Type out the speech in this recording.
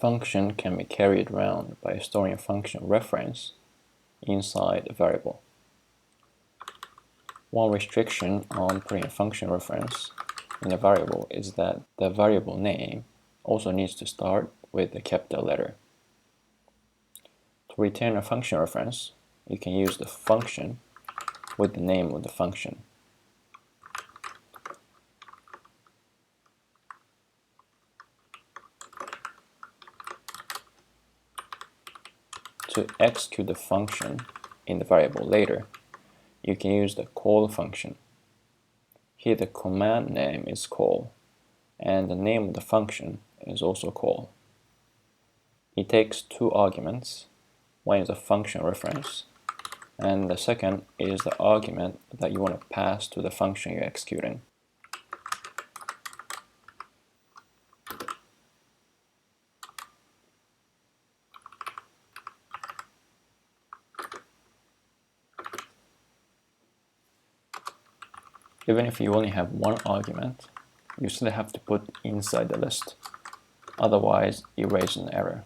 function can be carried around by storing a function reference inside a variable. One restriction on putting a function reference in a variable is that the variable name also needs to start with a capital letter. To return a function reference, you can use the function with the name of the function. To execute the function in the variable later, you can use the call function. Here the command name is call, and the name of the function is also call. It takes two arguments. One is a function reference, and the second is the argument that you want to pass to the function you're executing. Even if you only have one argument, you still have to put inside the list. Otherwise, you raise an error.